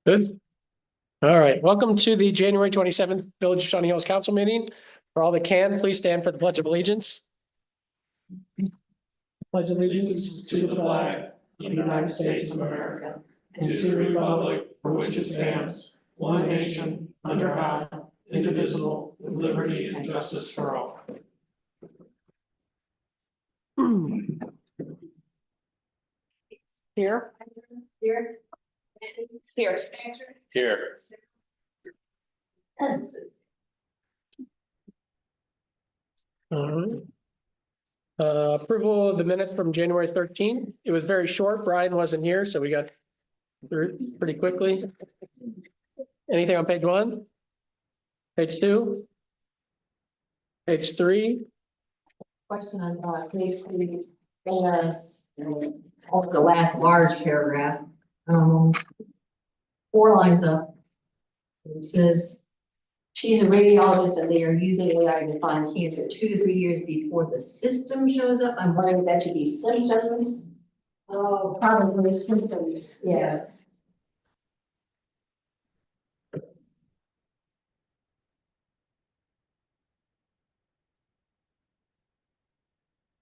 Good. All right, welcome to the January 27th Village of Shawnee Hills Council meeting. For all that can, please stand for the Pledge of Allegiance. Pledge allegiance to the flag of the United States of America and to the republic for which it stands, one nation, under God, indivisible, with liberty and justice for all. Here. Here. Here. Here. Approval of the minutes from January 13th. It was very short. Brian wasn't here, so we got through it pretty quickly. Anything on page 1? Page 2? Page 3? Question on page 3, over the last large paragraph, 4 lines up. It says, she's a radiologist and they are using AI to find cancer 2 to 3 years before the system shows up. I'm wondering if that should be symptoms. Oh, probably symptoms, yes.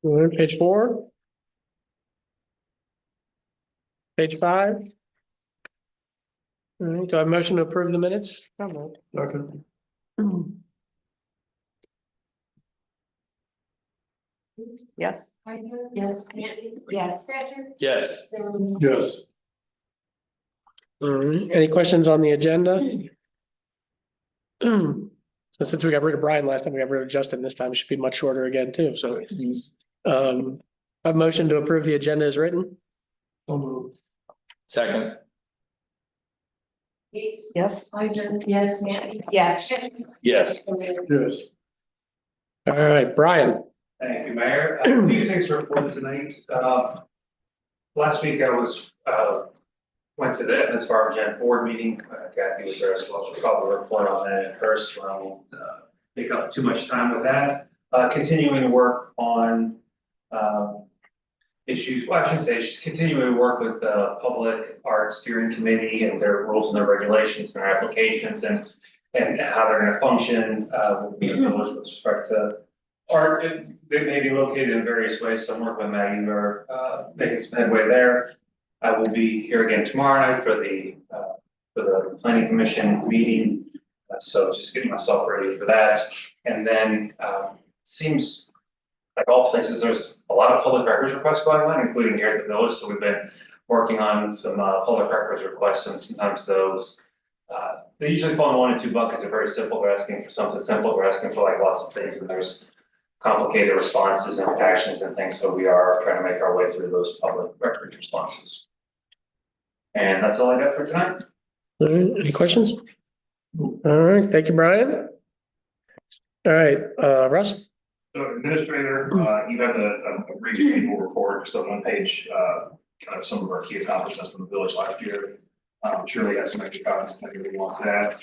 We're on page 4. Page 5. All right, do I have a motion to approve the minutes? Okay. Yes. Yes. Yes. Yes. Yes. All right, any questions on the agenda? So since we got rid of Brian last time, we got rid of Justin this time, it should be much shorter again too, so. A motion to approve the agenda is written. Second. Yes. Yes. Yes. Yes. Yes. Yes. All right, Brian. Thank you, Mayor. A few things to report tonight. Last week I was, went to the Evans Farm Gen board meeting. Kathy was there as well. She'll probably report on that in her, so I won't take up too much time with that. Continuing to work on issues, well, I shouldn't say, she's continuing to work with the Public Art Steering Committee and their rules and their regulations and their applications and how they're gonna function with the village with respect to art. They may be located in various ways, so I'm working with Maggie, we're making some headway there. I will be here again tomorrow night for the planning commission meeting. So just getting myself ready for that. And then seems like all places, there's a lot of public records requests going on, including here at the village. So we've been working on some public records requests, and sometimes those they usually fall in 1 and 2 buckets. They're very simple. They're asking for something simple. We're asking for like lots of things, and there's complicated responses and actions and things. So we are trying to make our way through those public records responses. And that's all I got for tonight. All right, any questions? All right, thank you, Brian. All right, Russ. So administrator, you have a brief table report, just a 1-page, kind of some of our key accomplishments from the village last year. Surely got some extra copies if anybody wants that.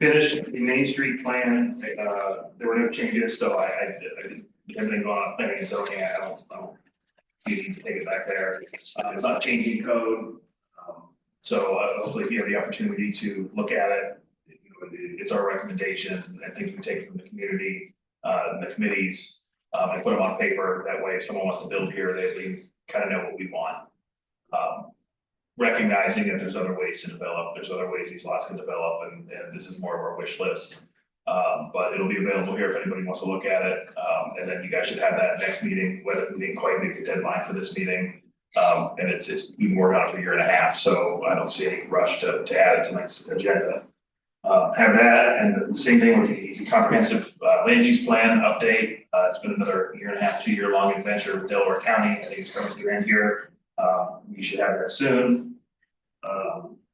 Finished the Main Street plan, there were no changes, so I everything going on planning and zoning, I don't see you need to take it back there. It's not changing code. So hopefully if you have the opportunity to look at it, you know, it's our recommendations and things we take from the community, and the committees, and put them on paper. That way, if someone wants to build here, they kind of know what we want. Recognizing that there's other ways to develop, there's other ways these lots can develop, and this is more of our wish list. But it'll be available here if anybody wants to look at it. And then you guys should have that next meeting, whether we didn't quite make the deadline for this meeting. And it's we've been working on it for 1.5 years, so I don't see any rush to add it to tonight's agenda. Have that, and the same thing with the comprehensive land use plan update. It's been another 1.5 to 2 year long adventure with Delaware County. I think it's coming to the end here. We should have that soon.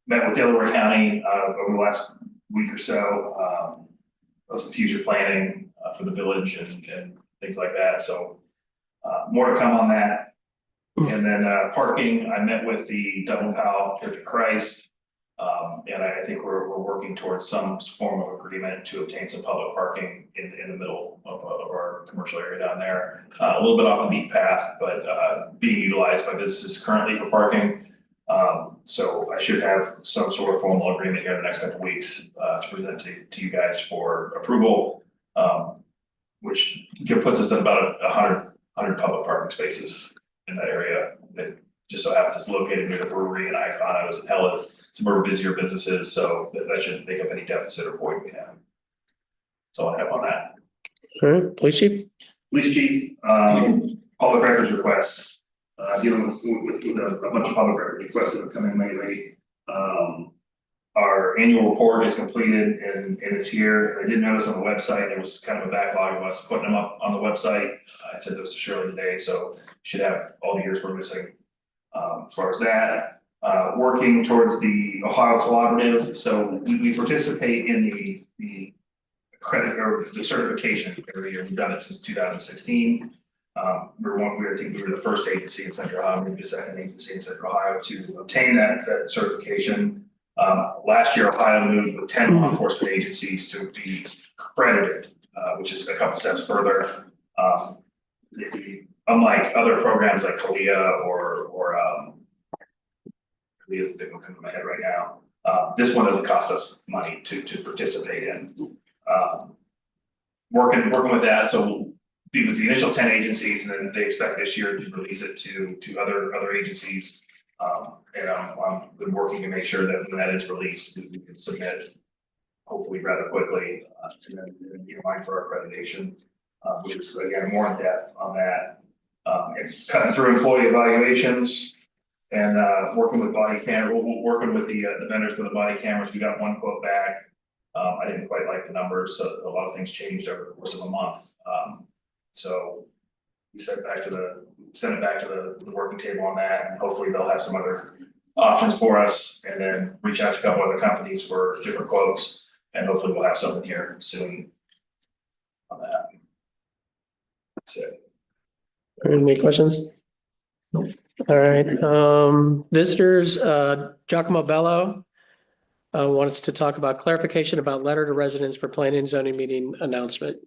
Met with Delaware County over the last week or so. Some future planning for the village and things like that. So more to come on that. And then parking, I met with the Dublin Powell Church of Christ. And I think we're working towards some form of agreement to obtain some public parking in the middle of our commercial area down there. A little bit off the beat path, but being utilized by businesses currently for parking. So I should have some sort of formal agreement here in the next couple of weeks, to present to you guys for approval. Which puts us at about 100 public parking spaces in that area. It just so happens it's located near the brewery and Icon, as well as some more busier businesses, so that shouldn't make up any deficit or void we have. That's all I have on that. All right, police chief? Police chief, public records requests, dealing with a bunch of public records requests that have come in lately. Our annual report is completed and it's here. I did notice on the website, there was kind of a backlog of us putting them up on the website. I sent those to Shirley today, so should have all the years we're missing. As far as that, working towards the Ohio Collaborative, so we participate in the credit or the certification every year. We've done it since 2016. I think we were the first agency in Central Ohio, maybe the second agency in Central Ohio to obtain that certification. Last year, Ohio moved with 10 law enforcement agencies to be accredited, which is a couple steps further. Unlike other programs like CALIA or CALIA is the big one coming to my head right now. This one doesn't cost us money to participate in. Working with that, so it was the initial 10 agencies, and then they expect this year to release it to other agencies. And I've been working to make sure that when that is released, we can submit hopefully rather quickly, and then be in line for our accreditation, which is again more in depth on that. It's cutting through employee evaluations and working with body camera, working with the vendors for the body cameras. We got one quote back. I didn't quite like the numbers, so a lot of things changed over the course of a month. So we sent it back to the working table on that, and hopefully they'll have some other options for us, and then reach out to a couple other companies for different quotes, and hopefully we'll have something here soon on that. That's it. Any questions? All right, visitors, Giacomo Bello wants to talk about clarification about letter to residents for planning and zoning meeting announcement.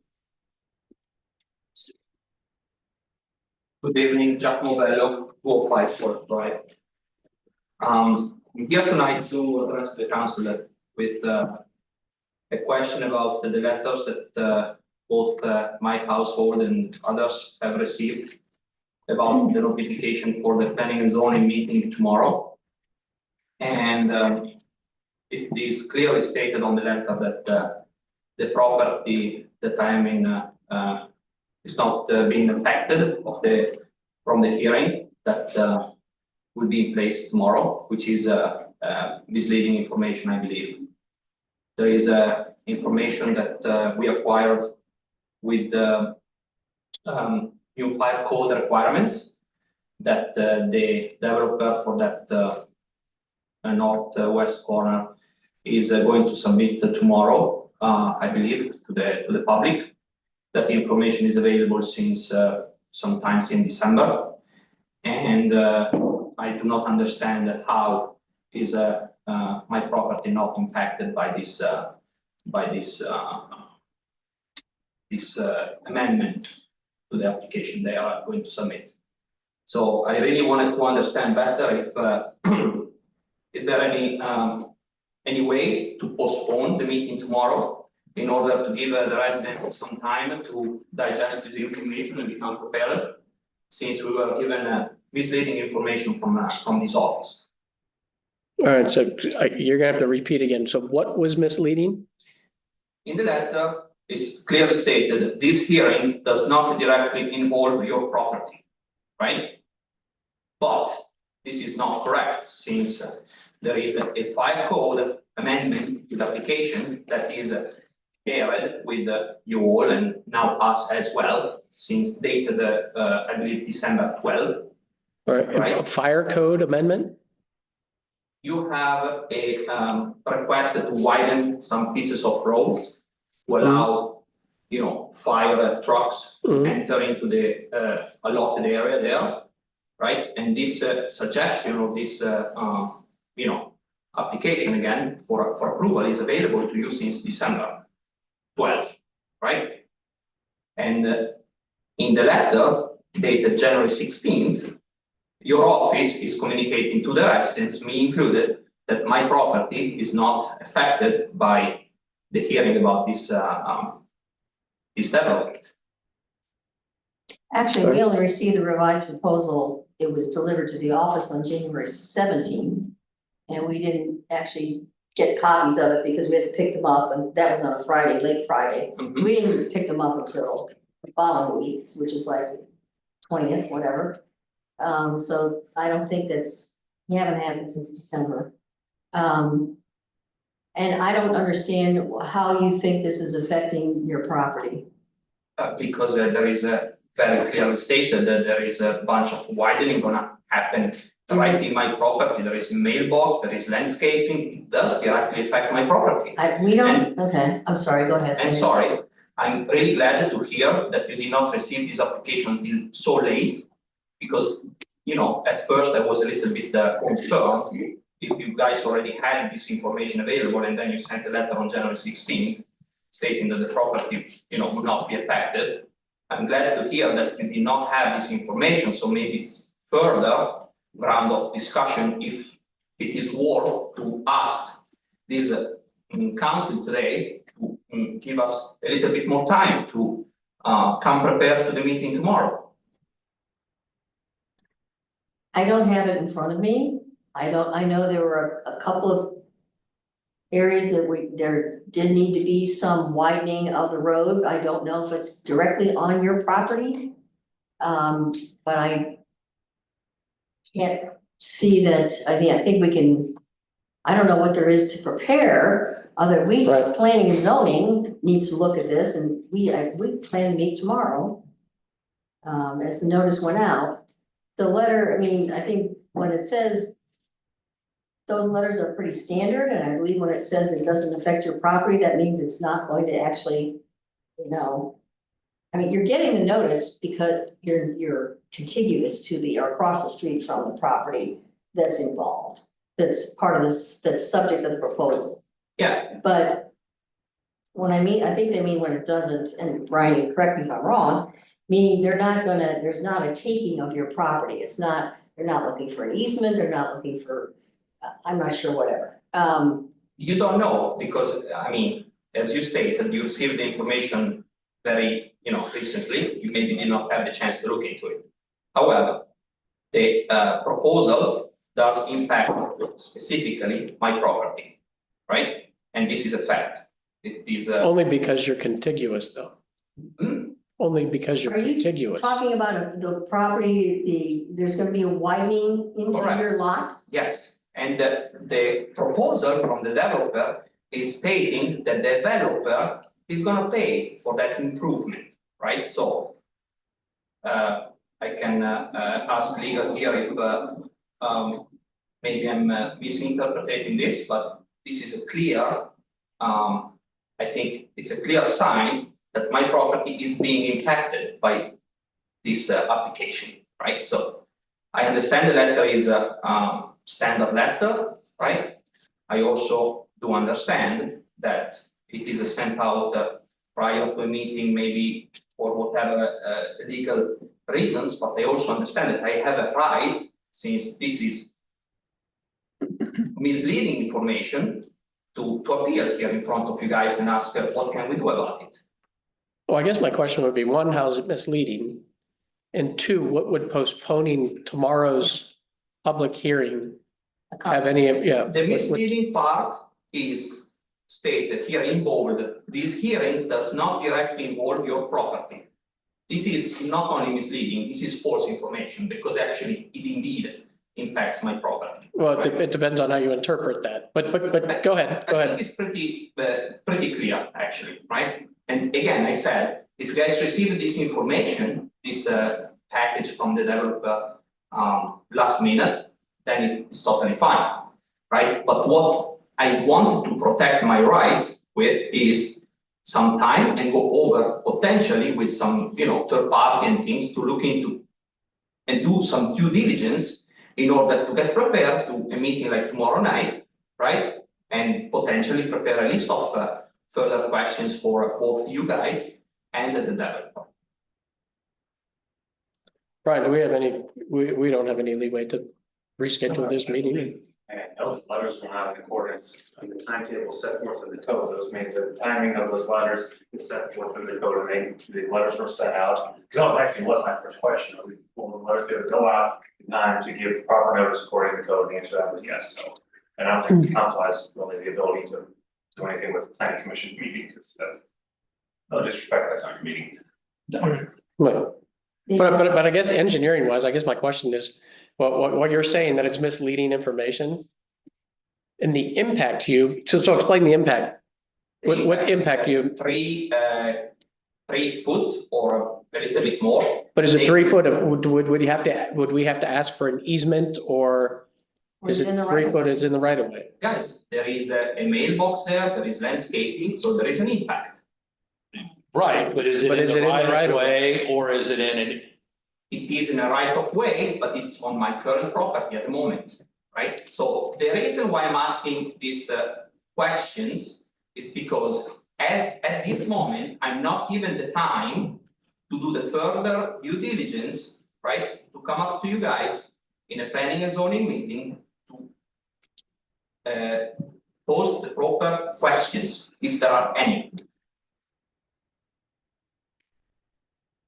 Good evening, Giacomo Bello, 205 Drive. I'm here tonight to address the council with a question about the letters that both my household and others have received about the notification for the planning and zoning meeting tomorrow. And it is clearly stated on the letter that the property that I'm in is not being affected from the hearing that will be in place tomorrow, which is misleading information, I believe. There is information that we acquired with new fire code requirements that the developer for that northwest corner is going to submit tomorrow, I believe, to the public. That information is available since sometimes in December, and I do not understand how is my property not impacted by this amendment to the application they are going to submit. So I really wanted to understand better if is there any way to postpone the meeting tomorrow in order to give the residents some time to digest this information and become prepared, since we were given misleading information from this office. All right, so you're gonna have to repeat again. So what was misleading? In the letter, it's clearly stated that this hearing does not directly involve your property, right? But this is not correct, since there is a fire code amendment to the application that is shared with you all and now us as well, since dated I believe December 12th. All right, a fire code amendment? You have a request to widen some pieces of roads to allow, you know, fire trucks enter into the allotted area there, right? And this suggestion of this, you know, application again for approval is available to you since December 12th, right? And in the letter dated January 16th, your office is communicating to the residents, me included, that my property is not affected by the hearing about this development. Actually, we only received the revised proposal. It was delivered to the office on January 17th. And we didn't actually get copies of it because we had to pick them up, and that was on a Friday, late Friday. Mhm. We didn't pick them up until the following week, which is like 20th, whatever. So I don't think we haven't had it since December. And I don't understand how you think this is affecting your property. Because there is a very clearly stated that there is a bunch of widening gonna happen right in my property. There is a mailbox, there is landscaping. It does directly affect my property. We don't, okay, I'm sorry, go ahead. And sorry, I'm really glad to hear that you did not receive this application until so late. Because, you know, at first I was a little bit concerned if you guys already had this information available and then you sent a letter on January 16th stating that the property, you know, would not be affected. I'm glad to hear that you did not have this information, so maybe it's further ground of discussion if it is worth to ask this council today to give us a little bit more time to come prepared to the meeting tomorrow. I don't have it in front of me. I know there were a couple of areas that there did need to be some widening of the road. I don't know if it's directly on your property. But I can't see that. I think we can, I don't know what there is to prepare, Right. planning and zoning needs to look at this, and we plan to meet tomorrow. As the notice went out, the letter, I mean, I think when it says those letters are pretty standard, and I believe when it says it doesn't affect your property, that means it's not going to actually, you know. I mean, you're getting the notice because you're contiguous to or across the street from the property that's involved. That's part of this, that's subject of the proposal. Yeah. But when I think they mean when it doesn't, and Brian, you correct me if I'm wrong, meaning there's not a taking of your property. It's not, they're not looking for an easement, they're not looking for, I'm not sure, whatever. You don't know because, I mean, as you stated, you received the information very, you know, recently. You maybe did not have the chance to look into it. However, the proposal does impact specifically my property, right? And this is a fact. It is Only because you're contiguous though. Only because you're Are you contiguous. talking about the property, there's gonna be a widening into Correct. your lot? yes. And the proposal from the developer is stating that the developer is gonna pay for that improvement, right? So I can ask legal here if maybe I'm misinterpreting this, but this is a clear, I think it's a clear sign that my property is being impacted by this application, right? So I understand the letter is a standard letter, right? I also do understand that it is sent out prior to a meeting, maybe for whatever legal reasons, but I also understand that I have a right, since this is misleading information, to appear here in front of you guys and ask what can we do about it? Well, I guess my question would be, one, how is it misleading? And two, what would postponing tomorrow's public hearing have any, The misleading part is stated here in bold. This hearing does not directly involve your property. This is not only misleading, this is false information because actually it indeed impacts my property. Well, it depends on how you interpret that, but go ahead, go I ahead. think it's pretty clear actually, right? And again, I said, if you guys received this information, this package from the developer last minute, then it's totally fine, right? But what I wanted to protect my rights with is some time and go over potentially with some, you know, third party and things to look into and do some due diligence in order to get prepared to a meeting like tomorrow night, right? And potentially prepare a list of further questions for both you guys and the developer. Brian, do we have any, we don't have any leeway to reschedule this meeting? And those letters were not in accordance with the timetable set forth in the code. Those means that the timing of those letters is set forth in the code, and the letters were sent out. Because that was actually what my first question, will the letters going to go out in time to give proper notice according to the code? The answer to that was yes. So, and I don't think the council has really the ability to do anything with the planning commission's meeting, because that's no disrespect, that's not your meeting. Right. But I guess engineering wise, I guess my question is, what you're saying that it's misleading information? And the impact to you, so explain the impact. What impact to you? 3 foot or a little bit more. But is it 3 foot of, would we have to ask for an easement, or is it 3 foot is in the right of way? Guys, there is a mailbox there is landscaping, so there is an impact. Right, but is it But in is the it in the right right of of way, or is it in an? It is in a right of way, but it's on my current property at the moment, right? So the reason why I'm asking these questions is because at this moment, I'm not given the time to do the further due diligence, right? To come up to you guys in a planning and zoning meeting to pose the proper questions, if there are any.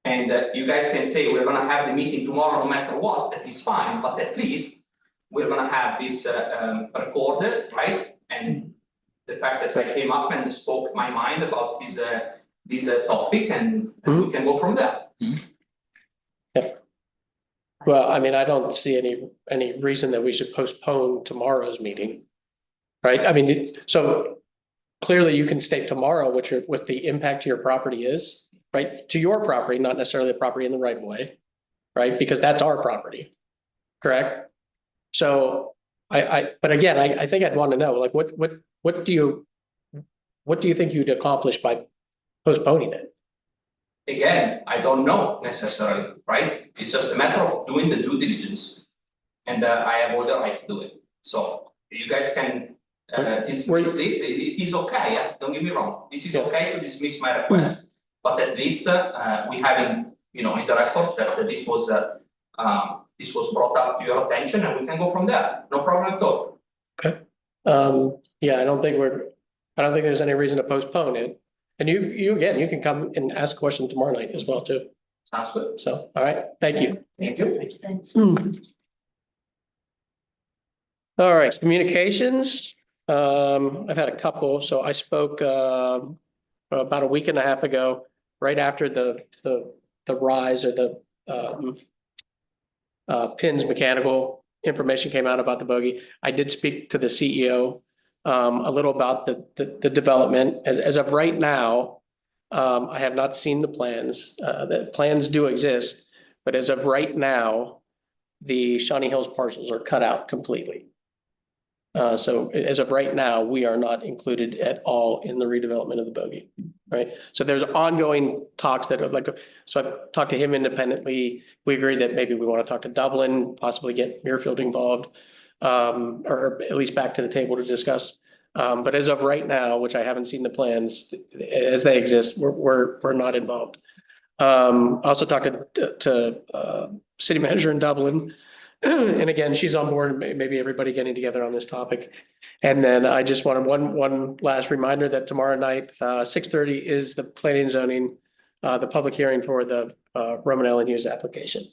And you guys can say, we're gonna have the meeting tomorrow no matter what, that is fine, but at least we're gonna have this recorded, right? And the fact that I came up and spoke my mind about this topic, and we can go from there. Well, I mean, I don't see any reason that we should postpone tomorrow's meeting. Right? I mean, so clearly you can state tomorrow what the impact to your property is, right? To your property, not necessarily the property in the right of way, right? Because that's our property, correct? So but again, I think I'd want to know, like, what do you think you'd accomplish by postponing it? Again, I don't know necessarily, right? It's just a matter of doing the due diligence. And I have all the right to do it. So you guys can dismiss this, it is okay, yeah? Don't get me wrong. This is okay to dismiss my request, but at least we haven't, in the records that this was brought up to your attention, and we can go from there. No problem at all. Okay. Yeah, I don't think there's any reason to postpone it. And you again, you can come and ask a question tomorrow night as well, too. Sounds good. So, all right, thank you. Thank you. Thanks. All right, communications. I've had a couple, so I spoke about a week and a half ago, right after the rise or the PINS mechanical information came out about the bogey. I did speak to the CEO a little about the development. As of right now, I have not seen the plans. The plans do exist, but as of right now, the Shawnee Hills parcels are cut out completely. So as of right now, we are not included at all in the redevelopment of the bogey, right? So there's ongoing talks that are like, so I've talked to him independently. We agreed that maybe we want to talk to Dublin, possibly get Muirfield involved, or at least back to the table to discuss. But as of right now, which I haven't seen the plans as they exist, we're not involved. Also talked to city manager in Dublin. And again, she's on board, maybe everybody getting together on this topic. And then I just wanted one last reminder that tomorrow night, 6:30 is the planning and zoning, the public hearing for the Roman Allen Hughes application.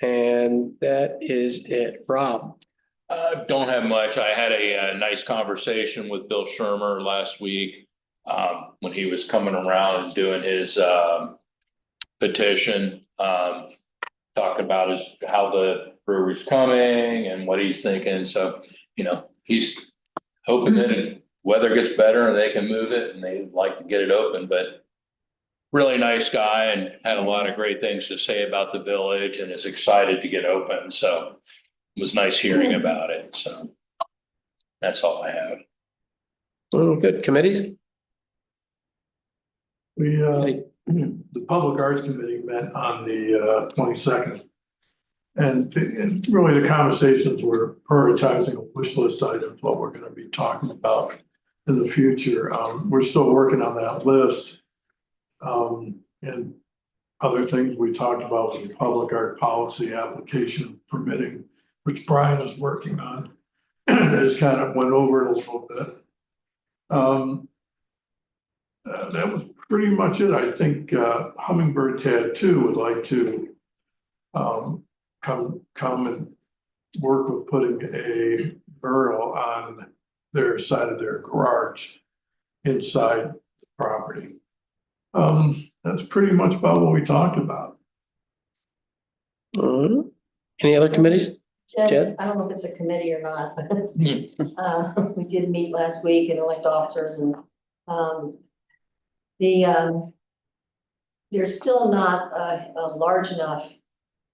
And that is it. Rob. Don't have much. I had a nice conversation with Bill Shermer last week when he was coming around and doing his petition. Talking about how the brewery's coming and what he's thinking. So, he's hoping that the weather gets better and they can move it, and they'd like to get it open. But really nice guy, and had a lot of great things to say about the village, and is excited to get open. So it was nice hearing about it. So that's all I have. Good. Committees? The Public Arts Committee met on the 22nd. And really the conversations were prioritizing a wish list items, what we're going to be talking about in the future. We're still working on that list. And other things we talked about was the public art policy application permitting, which Brian is working on. Just kind of went over it a little bit. That was pretty much it. I think Hummingbird Tattoo would like to come and work with putting a mural on their side of their garage inside the property. That's pretty much about what we talked about. Any other committees? Jed, Jed? I don't know if it's a committee or not, but we did meet last week and elect officers and there's still not a large enough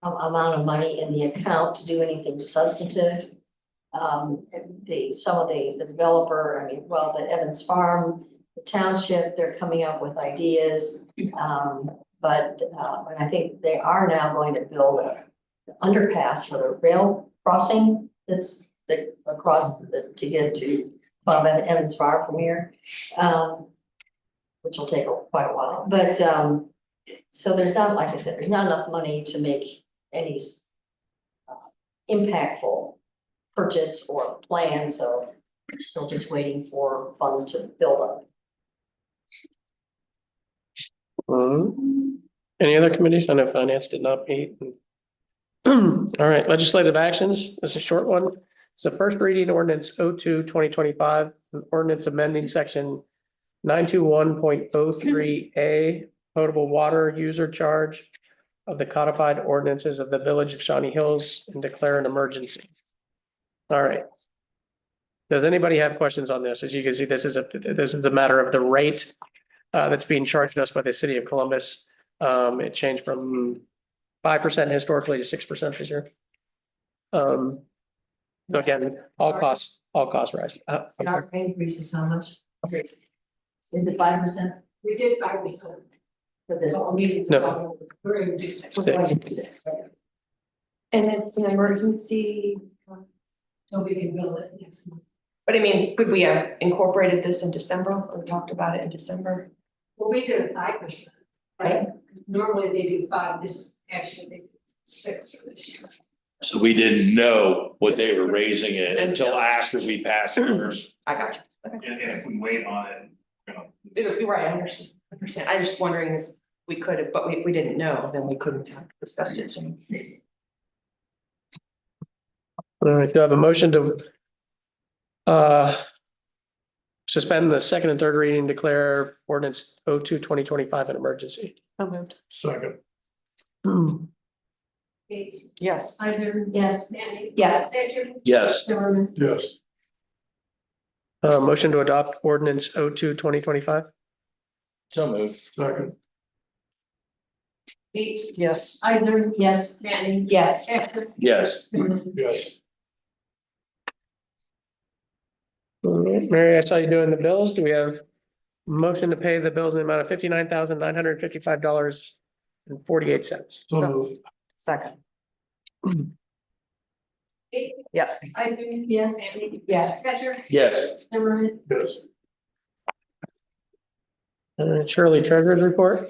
amount of money in the account to do anything substantive. Some of the developer, I mean, well, the Evans Farm, the township, they're coming up with ideas. But I think they are now going to build an underpass for the rail crossing that's across to get to Bob Evans Farm from here. Which will take quite a while, but so there's not, like I said, there's not enough money to make any impactful purchase or plan, so we're still just waiting for funds to build up. Any other committees? I know finance did not meet. All right, legislative actions. This is a short one. It's the first reading ordinance 02-2025, an ordinance amending section 921.03A, potable water user charge of the codified ordinances of the Village of Shawnee Hills and declare an emergency. All right. Does anybody have questions on this? As you can see, this is the matter of the rate that's being charged us by the city of Columbus. It changed from 5% historically to 6% this year. Again, all costs rise. And our increase is how much? Is it 5%? We did 5% For this one? No. We're gonna do 6. We're going to 6, okay. And it's an emergency, So we can build it next month. but I mean, could we have incorporated this in December or talked about it in December? Well, we did 5%, right? Normally they do 5, this actually they did 6 for this year. So we didn't know what they were raising it until after we passed it. I got you. And if we wait on it, You're right, I understand. I was just wondering if we could have, but if we didn't know, then we couldn't have discussed it soon. All right, do I have a motion to suspend the second and third reading, declare ordinance 02-2025 an emergency? So moved. Second, Gates, Yes. Isaac, Yes, Manning. Yes. Statute. Yes, Zimmerman. yes, Motion to adopt ordinance 02-2025? so moved. second, Gates, Yes. Isaac, yes, Manning. Yes. Statute. Yes, Zimmerman. yes. All right, Mary, I saw you doing the bills. Do we have motion to pay the bills in the amount of $59,955.48? So moved. Second. Gates, Yes. Isaac. Yes. Manning. Yes. Statute. yes, Zimmerman. Yes, Shirley Treasurer's report?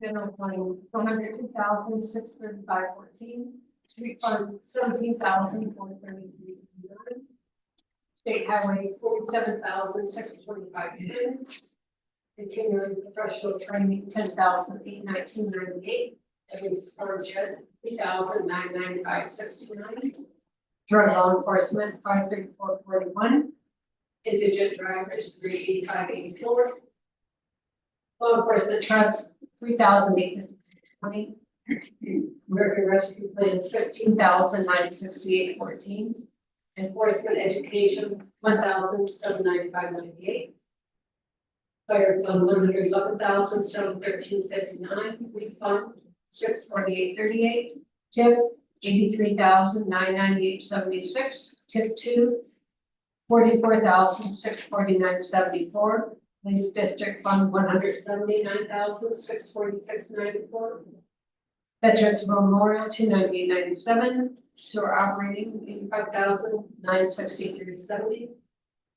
General fund, 102,635.14. Street fund, 17,433.9. State highway, 47,625.10. Continuing professional training, 10,819.98. Evans Farm Shed, 3,995.69. Drug law enforcement, 534.41. Indigent drivers, 385.84. Law enforcement trust, 3,820. American Rescue Plan, 16,968.14. Enforcement education, 1,795.98. Fire fund, 111,713.59. Weed fund, 648.38. TIF, 83,998.76. TIF 2, 44,649.74. Police District Fund, 179,646.94. Veterans Memorial, 298.97. Sewer operating, 85,963.70.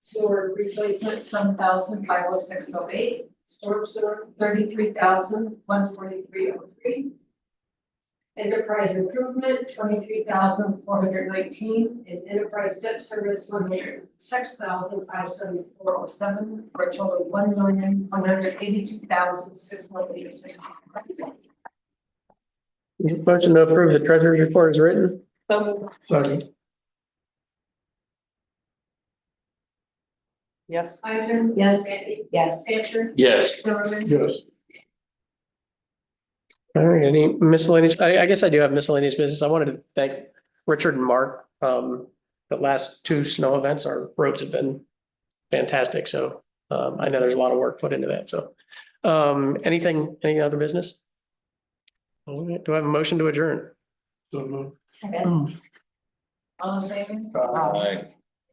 Sewer replacement, 7,506.08. Storm sewer, 33,143.03. Enterprise improvement, 23,419, and enterprise debt service, 106,574.07, for a total of 1,182,686. Motion to approve the treasurer's report is written. Second, Yes. Ivan. Yes. Sandy. Yes. Cantor. Yes. Zimmerman. yes, All right, any miscellaneous, I guess I do have miscellaneous business. I wanted to thank Richard and Mark. The last two snow events, our roads have been fantastic, so I know there's a lot of work put into that, so. Any other business? All right, do I have a motion to adjourn? so moved. Second. All in favor? Aye.